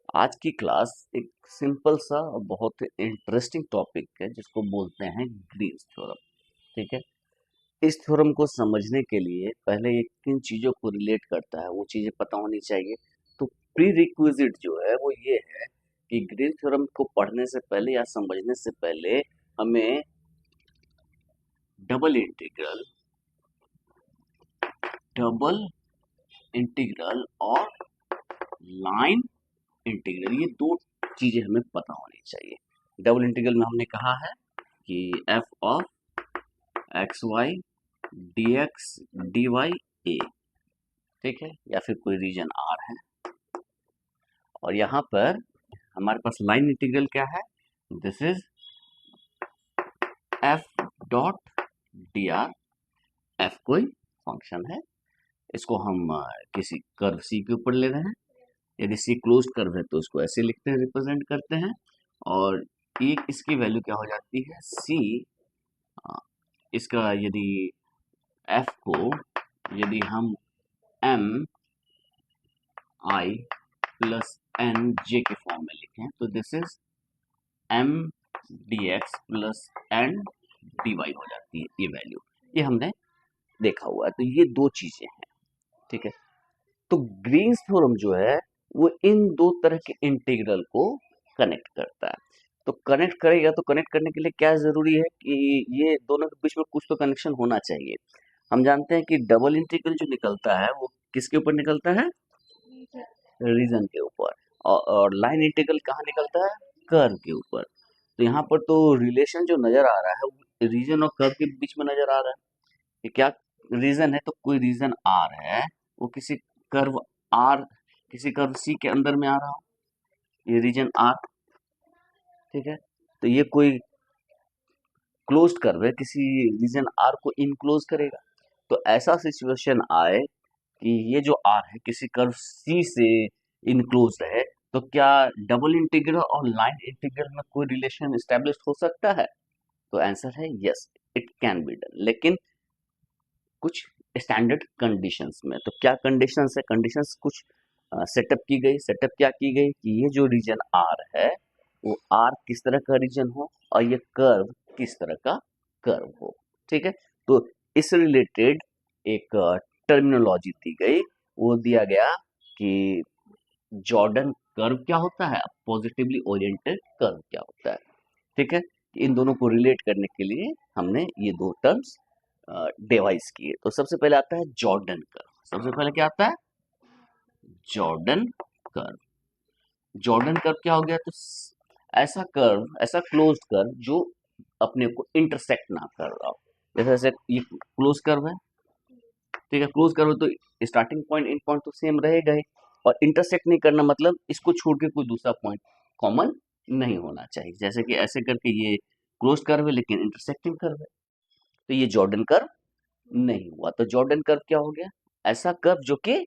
आज की क्लास एक सिंपल सा और बहुत इंटरेस्टिंग टॉपिक है जिसको बोलते हैं ग्रीन्स थ्योरम। ठीक है। इस थ्योरम को समझने के लिए पहले ये किन चीजों को रिलेट करता है वो चीजें पता होनी चाहिए। तो प्री रिक्विजिट जो है वो ये है कि ग्रीन थ्योरम को पढ़ने से पहले या समझने से पहले हमें डबल इंटीग्रल डबल इंटीग्रल और लाइन इंटीग्रल ये दो चीजें हमें पता होनी चाहिए। डबल इंटीग्रल में हमने कहा है कि F of X Y D X D Y A, ठीक है, या फिर कोई रीजन आर है। और यहाँ पर हमारे पास लाइन इंटीग्रल क्या है? This is F dot D R. F कोई फंक्शन है, इसको हम किसी कर्व सी के ऊपर ले रहे हैं। यदि सी क्लोज्ड कर्व है तो उसको ऐसे लिखते हैं, रिप्रेजेंट करते हैं। और एक इसकी वैल्यू क्या हो जाती है? सी। इसका यदि एफ को यदि हम M I plus N J के फॉर्म में लिखें तो this is M D X plus N D Y हो जाती है ये वैल्यू। ये हमने देखा हुआ है। तो ये दो चीजें हैं, ठीक है। तो ग्रीन्स थ्योरम जो है वो इन दो तरह के इंटीग्रल को कनेक्ट करता है। तो कनेक्ट करेगा तो कनेक्ट करने के लिए क्या जरूरी है कि ये दोनों के बीच में कुछ तो कनेक्शन होना चाहिए। हम जानते हैं कि डबल इंटीग्रल जो निकलता है वो किसके ऊपर निकलता है? रीजन के ऊपर। और लाइन इंटीग्रल कहाँ निकलता है? कर्व के ऊपर। तो यहाँ पर तो रिलेशन जो नजर आ रहा है वो रीजन और कर्व के बीच में नजर आ रहा है। ये क्या रीजन है? तो कोई रीजन आर है, वो किसी कर्व आर, किसी कर्व सी के अंदर में आ रहा हो, ये रीजन आर, ठीक है। तो ये कोई क्लोज्ड कर्व है, किसी रीजन आर को इनक्लोज करेगा। तो ऐसा सिचुएशन आए कि ये जो आर है किसी कर्व सी से इनक्लोज है, तो क्या डबल इंटीग्रल और लाइन इंटीग्रल में कोई रिलेशन एस्टेब्लिश हो सकता है? तो आंसर है yes, it can be done, लेकिन कुछ स्टैंडर्ड कंडीशंस में। तो क्या कंडीशंस है? कंडीशंस कुछ सेटअप की गई। सेटअप क्या की गई कि ये जो रीजन आर है वो आर किस तरह का रीजन हो और ये कर्व किस तरह का कर्व हो, ठीक है। तो इस रिलेटेड एक टर्मिनोलॉजी दी गई, वो दिया गया कि जॉर्डन कर्व क्या होता है, पॉजिटिवली ओरिएंटेड कर्व क्या होता है, ठीक है। इन दोनों को रिलेट करने के लिए हमने ये दो टर्म्स डिवाइस किए। तो सबसे पहले आता है जॉर्डन कर्व। सबसे पहले क्या आता है? Jordan curve. जॉर्डन कर्व क्या हो गया? तो ऐसा कर्व, ऐसा क्लोज्ड कर्व जो अपने को इंटरसेक्ट ना कर रहा हो। जैसे जैसे ये क्लोज कर्व है, ठीक है। क्लोज कर्व तो स्टार्टिंग पॉइंट एंड पॉइंट तो सेम रहेगा ही, और इंटरसेक्ट नहीं करना मतलब इसको छोड़ के कोई दूसरा पॉइंट कॉमन नहीं होना चाहिए। जैसे कि ऐसे करके ये क्लोज कर्व है लेकिन इंटरसेक्टिंग कर्व है, तो ये जॉर्डन कर्व नहीं हुआ। तो जॉर्डन कर्व क्या हो गया? ऐसा कर्व जो कि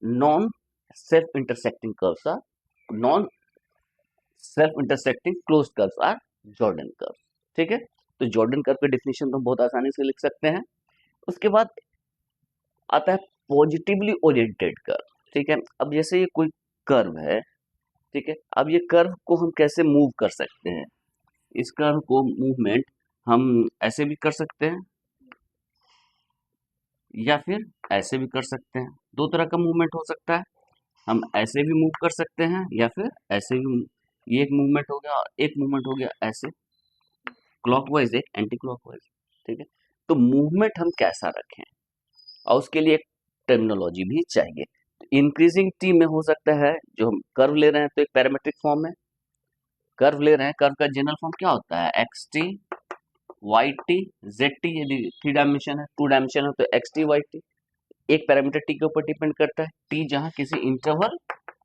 non self intersecting curves are, non self intersecting close curves are Jordan curve, ठीक है। तो जॉर्डन कर्व की डेफिनेशन तो हम बहुत आसानी से लिख सकते हैं। उसके बाद आता है पॉजिटिवली ओरिएंटेड कर्व, ठीक है। अब जैसे ये कोई कर्व है, ठीक है। अब ये कर्व को हम कैसे मूव कर सकते हैं? इस कर्व को मूवमेंट हम ऐसे भी कर सकते हैं या फिर ऐसे भी कर सकते हैं। दो तरह का मूवमेंट हो सकता है। हम ऐसे भी मूव कर सकते हैं या फिर ऐसे भी। ये एक मूवमेंट हो गया और एक मूवमेंट हो गया ऐसे, क्लॉकवाइज एक एंटी क्लॉकवाइज, ठीक है। तो मूवमेंट हम कैसा रखें और उसके लिए एक टर्मिनोलॉजी भी चाहिए। इंक्रीजिंग टी में हो सकता है, जो हम कर्व ले रहे हैं तो एक पैरामीट्रिक फॉर्म में कर्व ले रहे हैं। कर्व का जनरल फॉर्म क्या होता है? X T Y T Z T. यदि थ्री डायमेंशन है, टू डायमेंशन है तो एक्स टी वाई टी। एक पैरामीटर टी के ऊपर डिपेंड करता है। टी जहां किसी इंटरवल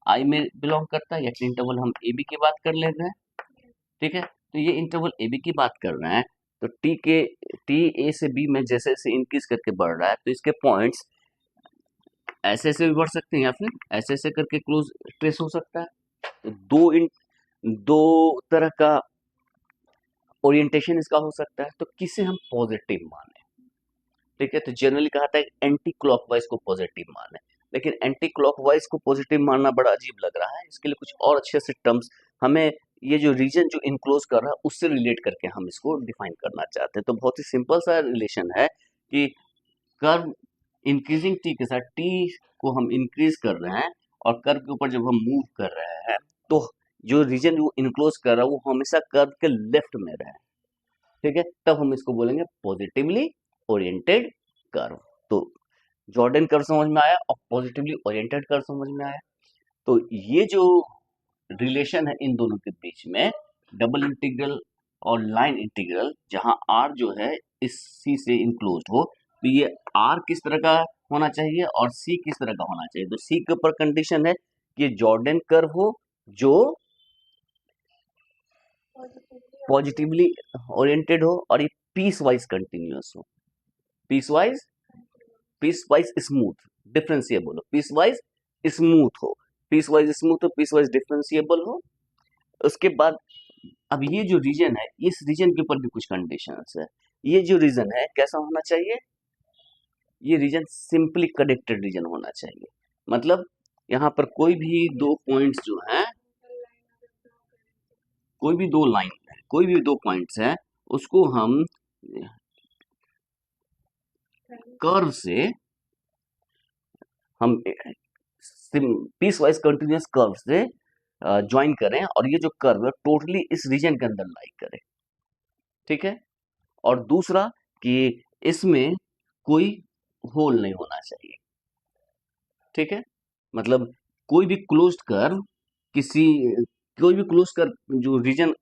आई में बिलोंग करता है, या फिर इंटरवल हम ए बी की बात कर लेते हैं, ठीक है। तो ये इंटरवल ए बी की बात कर रहे हैं। तो टी ए से बी में जैसे जैसे इंक्रीज करके बढ़ रहा है तो इसके पॉइंट्स ऐसे ऐसे भी बढ़ सकते हैं या फिर ऐसे ऐसे करके क्लोज ट्रेस हो सकता है। तो दो तरह का ओरिएंटेशन इसका हो सकता है। तो किसे हम पॉजिटिव माने, ठीक है। तो जनरली कहा था एंटी क्लॉकवाइज को पॉजिटिव माने। लेकिन एंटी क्लॉकवाइज को पॉजिटिव मानना बड़ा अजीब लग रहा है। इसके लिए कुछ और अच्छे से टर्म्स हमें, ये जो रीजन जो इनक्लोज कर रहा है उससे रिलेट करके हम इसको डिफाइन करना चाहते हैं। तो बहुत ही सिंपल सा रिलेशन है कि कर्व इंक्रीजिंग टी के साथ टी को हम इंक्रीज कर रहे हैं और कर्व के ऊपर जब हम मूव कर रहे हैं तो जो रीजन वो इनक्लोज कर रहा है वो हमेशा कर्व के लेफ्ट में रहे, ठीक है, तब हम इसको बोलेंगे पॉजिटिवली ओरिएंटेड कर्व। तो जॉर्डन कर्व समझ में आया और पॉजिटिवली ओरिएंटेड कर्व समझ में आया। तो ये जो रिलेशन है इन दोनों के बीच में, डबल इंटीग्रल और लाइन इंटीग्रल, जहां आर जो है इस सी से इंक्लोज्ड हो, तो ये आर किस तरह का होना चाहिए और सी किस तरह का होना चाहिए। तो सी के ऊपर कंडीशन है कि ये जॉर्डन कर्व हो जो पॉजिटिवली ओरिएंटेड हो और ये पीस वाइज कंटिन्यूअस हो, piecewise, piecewise smooth, differentiable हो, पीस वाइज स्मूथ हो, पीस वाइज स्मूथ हो, पीस वाइज डिफरेंशिएबल हो। उसके बाद अब ये जो रीजन है, इस रीजन के ऊपर भी कुछ कंडीशंस है। ये जो रीजन है कैसा होना चाहिए, ये रीजन सिंपली कनेक्टेड रीजन होना चाहिए। मतलब यहाँ पर कोई भी दो पॉइंट्स जो हैं, कोई भी दो लाइन है, कोई भी दो पॉइंट्स है, उसको हम कर्व से हम पीस वाइज कंटिन्यूअस कर्व से ज्वाइन करें और ये जो कर्व है टोटली इस रीजन के अंदर लाई करे, ठीक है। और दूसरा कि इसमें कोई होल नहीं होना चाहिए, ठीक है। मतलब कोई भी क्लोज्ड कर्व किसी, कोई भी क्लोज कर्व जो रीजन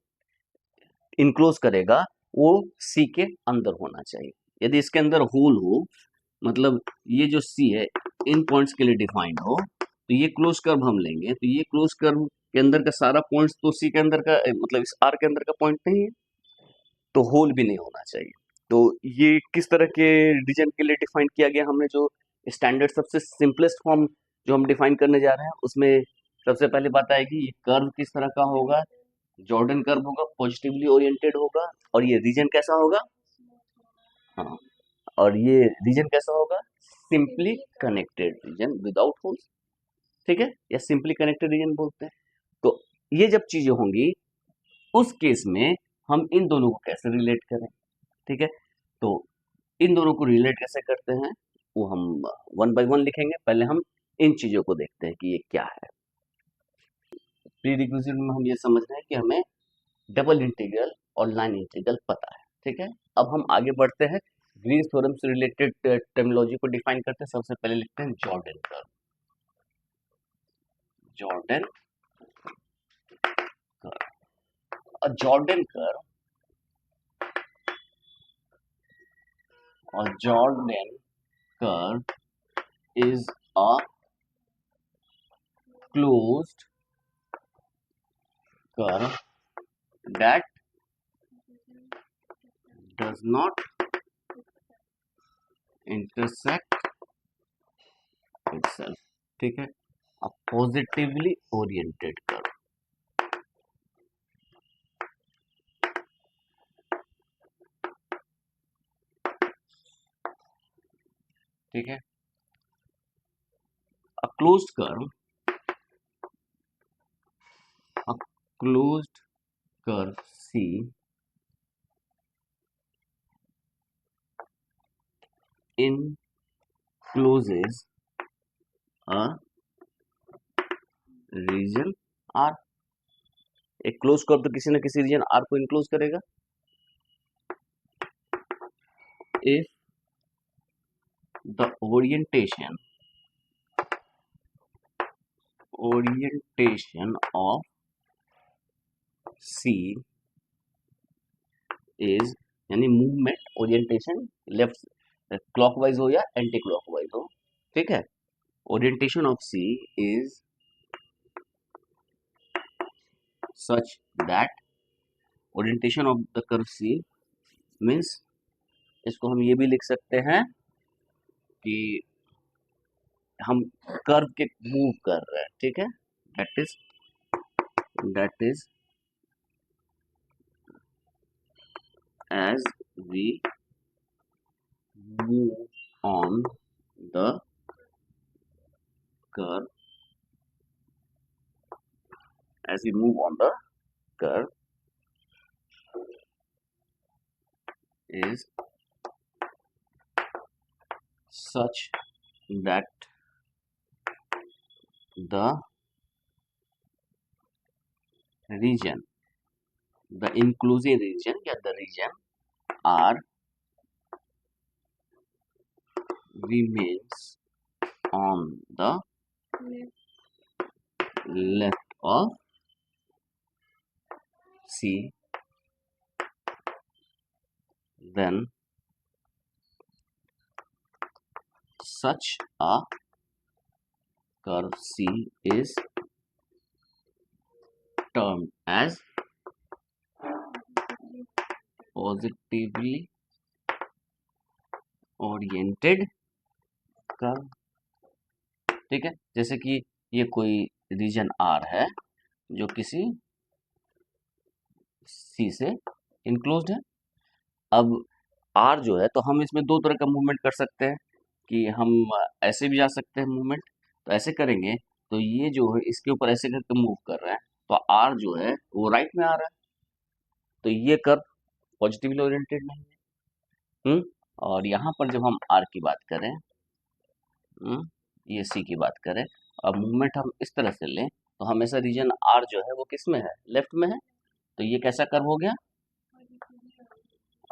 इनक्लोज करेगा वो सी के अंदर होना चाहिए। यदि इसके अंदर होल हो, मतलब ये जो सी है इन पॉइंट्स के लिए डिफाइंड हो, तो ये क्लोज कर्व हम लेंगे, तो ये क्लोज कर्व के अंदर का सारा पॉइंट्स तो सी के अंदर का, मतलब इस आर के अंदर का पॉइंट नहीं है, तो होल भी नहीं होना चाहिए। तो ये किस तरह के रीजन के लिए डिफाइन किया गया, हमने जो स्टैंडर्ड सबसे सिंपलेस्ट फॉर्म जो हम डिफाइन करने जा रहे हैं उसमें सबसे पहले बात आएगी ये कर्व किस तरह का होगा, जॉर्डन कर्व होगा, पॉजिटिवली ओरिएंटेड होगा, और ये रीजन कैसा होगा, हाँ, और ये रीजन कैसा होगा, simply connected region without holes, ठीक है, या सिंपली कनेक्टेड रीजन बोलते हैं। तो ये जब चीजें होंगी उस केस में हम इन दोनों को कैसे रिलेट करें, ठीक है। तो इन दोनों को रिलेट कैसे करते हैं वो हम वन बाय वन लिखेंगे। पहले हम इन चीजों को देखते हैं कि ये क्या है। प्री रिक्विजिट में हम ये समझ रहे हैं कि हमें डबल इंटीग्रल और लाइन इंटीग्रल पता है, ठीक है। अब हम आगे बढ़ते हैं, ग्रीन्स थ्योरम से रिलेटेड टर्मिनोलॉजी को डिफाइन करते हैं। सबसे पहले लिखते हैं जॉर्डन कर्व, जॉर्डन कर्व। और जॉर्डन कर्व और Jordan curve is a closed curve that does not intersect itself, ठीक है। a positively oriented curve, ठीक है। a closed curve, a closed curve C encloses a region R। एक close curve तो किसी न किसी रीजन R को इनक्लोज करेगा। if the orientation of C is, यानी मूवमेंट ओरिएंटेशन लेफ्ट क्लॉकवाइज हो या एंटी क्लॉकवाइज हो, ठीक है, orientation of C is such that, orientation of the curve C means, इसको हम ये भी लिख सकते हैं कि हम कर्व के मूव कर रहे हैं, ठीक है, that is as we move on the curve, as we move on the curve, is such that the region, the inclusive region या the region R remains on the left of C, then such a curve C is termed as positively oriented curve. ठीक है, जैसे कि ये कोई reason are है जो किसी सी से इंक्लोज्ड है। अब आर जो है तो हम इसमें दो तरह का मूवमेंट कर सकते हैं कि हम ऐसे भी जा सकते हैं मूवमेंट। तो ऐसे करेंगे तो ये जो है इसके ऊपर ऐसे करके मूव कर रहा है तो आर जो है वो राइट में आ रहा है, तो ये कर्व पॉजिटिवली ओरिएंटेड नहीं है। और यहाँ पर जब हम आर की बात करें, ये सी की बात करें, अब मूवमेंट हम इस तरह से लें तो हमेशा रीजन आर जो है वो किस में है, लेफ्ट में है। तो ये कैसा कर्व हो गया,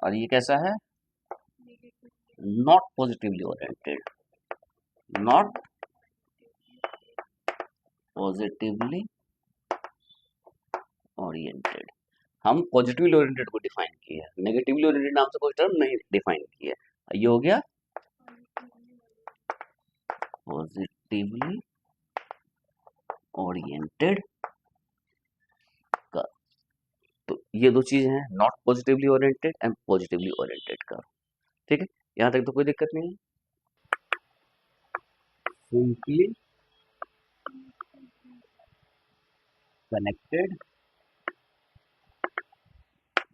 और ये कैसा है, not positively oriented, not positively oriented. हम पॉजिटिवली ओरिएंटेड को डिफाइन किया है, नेगेटिवली ओरिएंटेड नाम से कोई टर्म नहीं डिफाइन किया है। ये हो गया पॉजिटिवली ओरिएंटेड कर्व। तो ये दो चीजें हैं, not positively oriented and positively oriented curve. ठीक है, यहां तक तो कोई दिक्कत नहीं है। सिंपली कनेक्टेड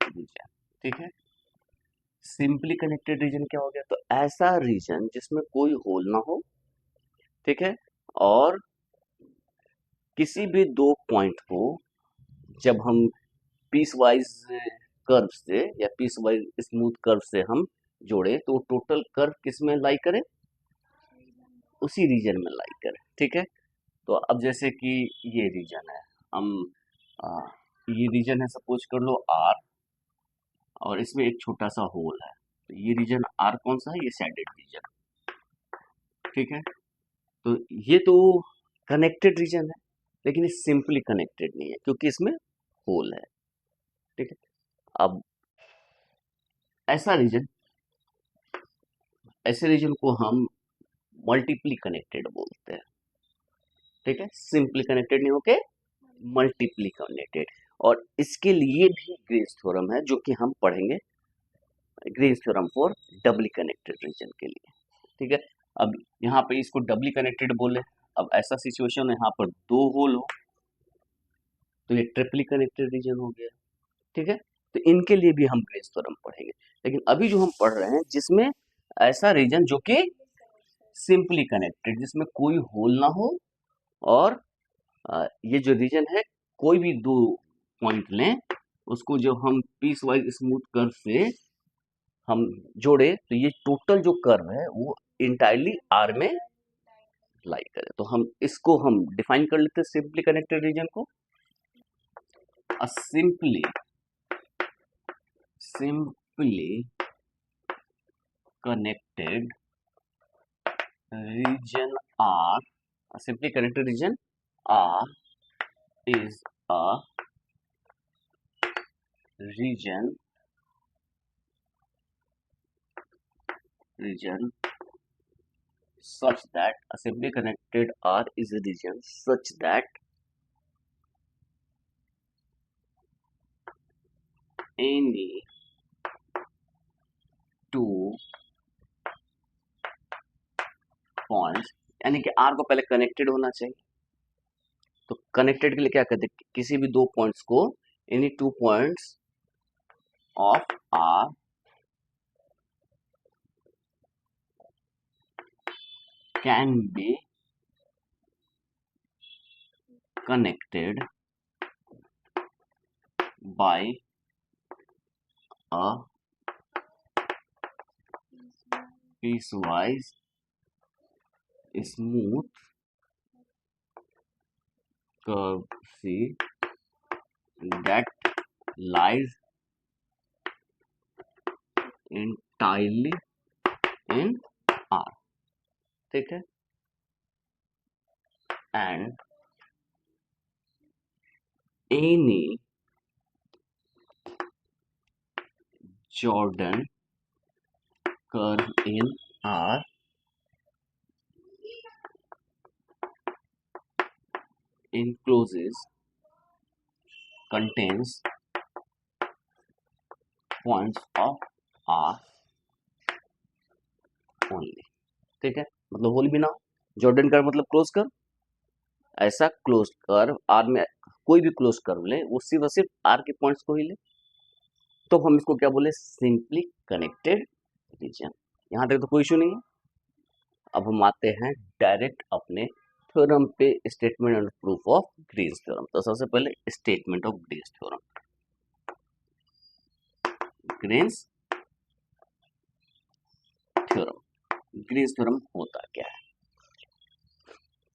रीजन, ठीक है। सिंपली कनेक्टेड रीजन क्या हो गया, तो ऐसा रीजन जिसमें कोई होल ना हो, ठीक है, और किसी भी दो पॉइंट को जब हम पीस वाइज कर्व से या पीस वाइज स्मूथ कर्व से हम जोड़े तो टोटल कर्व किस में लाई करे, उसी रीजन में लाई करे। ठीक है, तो अब जैसे कि ये रीजन है, हम ये रीजन है, सपोज कर लो आर, और इसमें एक छोटा सा होल है, तो ये रीजन आर कौन सा है, ये सैडेड रीजन। ठीक है, तो ये तो कनेक्टेड रीजन है, लेकिन ये सिंपली कनेक्टेड नहीं है क्योंकि इसमें होल है। ठीक है, अब ऐसा रीजन, ऐसे रीजन को हम मल्टीपली कनेक्टेड बोलते हैं। ठीक है, सिंपली कनेक्टेड नहीं होके मल्टीपली कनेक्टेड। और इसके लिए भी ग्रीन्स थ्योरम है जो कि हम पढ़ेंगे, Green's theorem for doubly connected region के लिए। ठीक है, अब यहाँ पे इसको डबली कनेक्टेड बोले, अब ऐसा सिचुएशन यहाँ पर दो होल हो तो ये ट्रिपली कनेक्टेड रीजन हो गया। ठीक है, तो इनके लिए भी हम ग्रीन्स थ्योरम पढ़ेंगे, लेकिन अभी जो हम पढ़ रहे हैं जिसमें ऐसा रीजन जो कि सिंपली कनेक्टेड, जिसमें कोई होल ना हो, और ये जो रीजन है कोई भी दो पॉइंट लें उसको जब हम पीस वाइज स्मूथ कर्व से हम जोड़े तो ये टोटल जो कर्व है वो इंटायरली आर में लाई करे। तो हम इसको हम डिफाइन कर लेते हैं सिंपली कनेक्टेड रीजन को, simply connected region R, a simply connected region R is a region such that a simply connected R is a region such that any two points, यानी कि R को पहले connected होना चाहिए, तो connected के लिए क्या कहते हैं, किसी भी दो पॉइंट्स को, any two points of R can be connected by a piecewise smooth curve C that lies entirely in R, ठीक है, and any Jordan curve in R contains points of R only, ठीक है, मतलब whole भी ना हो, Jordan curve मतलब close curve, ऐसा क्लोज कर्व आर में कोई भी क्लोज कर्व ले वो सिर्फ और सिर्फ आर के पॉइंट्स को ही ले, तो हम इसको क्या बोले, सिंपली कनेक्टेड रीजन। यहां तक तो कोई इशू नहीं है। अब हम आते हैं डायरेक्ट अपने थ्योरम पे, statement and proof of Green's theorem. तो सबसे पहले statement of Green's theorem. Green's theorem, Green's theorem होता क्या है?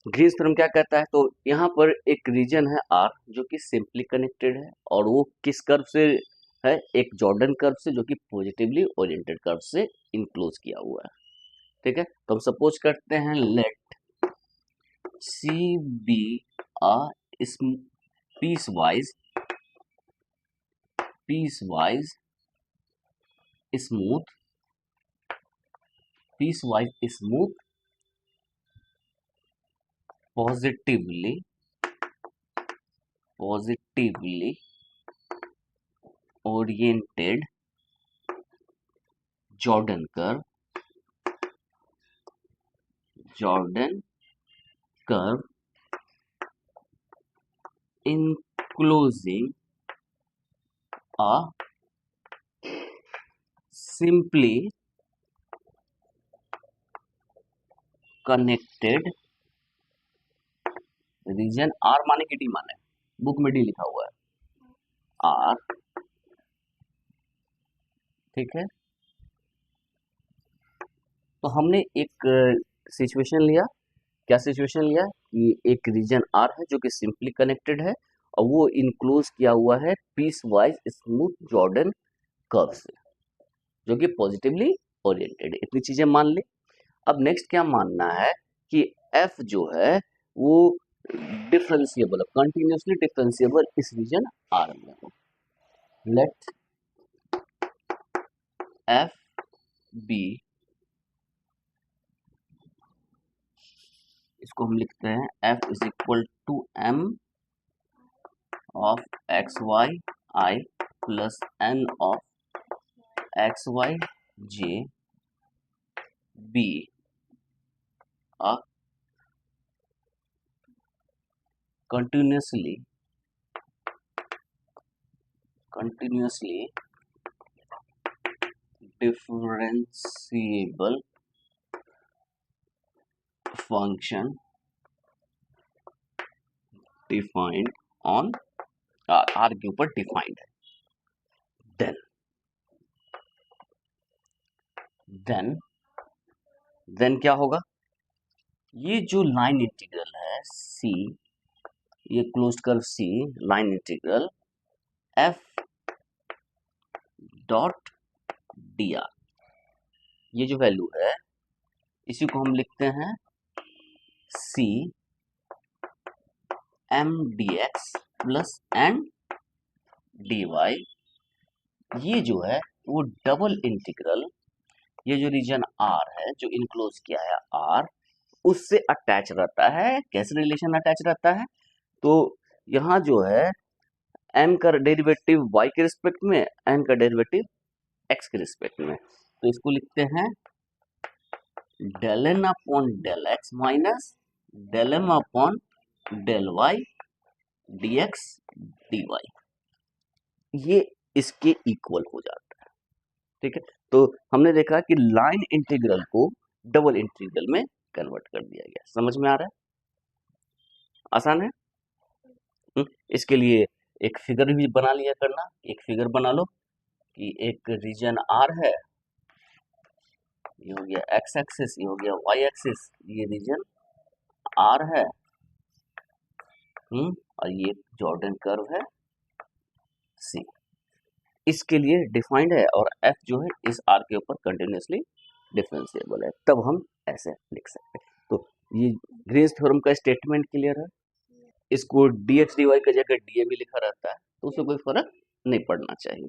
ग्रीन्स थ्योरम क्या कहता है, तो यहाँ पर एक रीजन है आर जो कि सिंपली कनेक्टेड है, और वो किस कर्व से है, एक जॉर्डन कर्व से, जो कि पॉजिटिवली ओरिएंटेड कर्व से इनक्लोज किया हुआ है, ठीक है। तो हम सपोज करते हैं let C be a piecewise smooth positively oriented Jordan curve enclosing a simply connected region R माने कि डी माने, बुक में डी लिखा हुआ है, आर, ठीक है। तो हमने एक सिचुएशन लिया, क्या सिचुएशन लिया कि एक रीजन आर है जो कि सिंपली कनेक्टेड है और वो इनक्लोज किया हुआ है piecewise smooth Jordan curve से, जो कि पॉजिटिवली ओरिएंटेड है। इतनी चीजें मान ली। अब नेक्स्ट क्या मानना है कि एफ जो है वो डिफरेंशिएबल है, कंटिन्यूसली डिफरेंशिएबल इस रीजन आर में हो। लेट एफ बी, इसको हम लिखते हैं F is equal to M of X Y I plus N of X Y J be a continuously differentiable function defined on R के ऊपर डिफाइंड है। देन क्या होगा, ये जो लाइन इंटीग्रल है C, ये closed curve C, line integral F dot dr, ये जो वैल्यू है इसी को हम लिखते हैं C m dx plus n dy। ये जो है वो डबल इंटीग्रल, ये जो रीजन R है जो इनक्लोज किया है R, उससे अटैच रहता है। कैसे रिलेशन अटैच रहता है, तो यहाँ जो है m का डेरिवेटिव y के रिस्पेक्ट में, n का डेरिवेटिव x के रिस्पेक्ट में, तो इसको लिखते हैं del n upon del x minus del m upon del y dx dy, ये इसके इक्वल हो जाता है, ठीक है। तो हमने देखा कि लाइन इंटीग्रल को डबल इंटीग्रल में कन्वर्ट कर दिया गया। समझ में आ रहा है, आसान है। इसके लिए एक फिगर भी बना लिया करना, एक फिगर बना लो कि एक रीजन आर है, ये हो गया एक्स एक्सिस, ये हो गया वाई एक्सिस, ये रीजन आर है, और ये जॉर्डन कर्व है सी, इसके लिए डिफाइंड है, और एफ जो है इस आर के ऊपर कंटिन्यूसली डिफरेंशिएबल है, तब हम ऐसे लिख सकते हैं। तो ये ग्रीन्स थ्योरम का स्टेटमेंट क्लियर है। इसको dx dy की जगह dA भी लिखा रहता है, तो उससे कोई फर्क नहीं पड़ना चाहिए।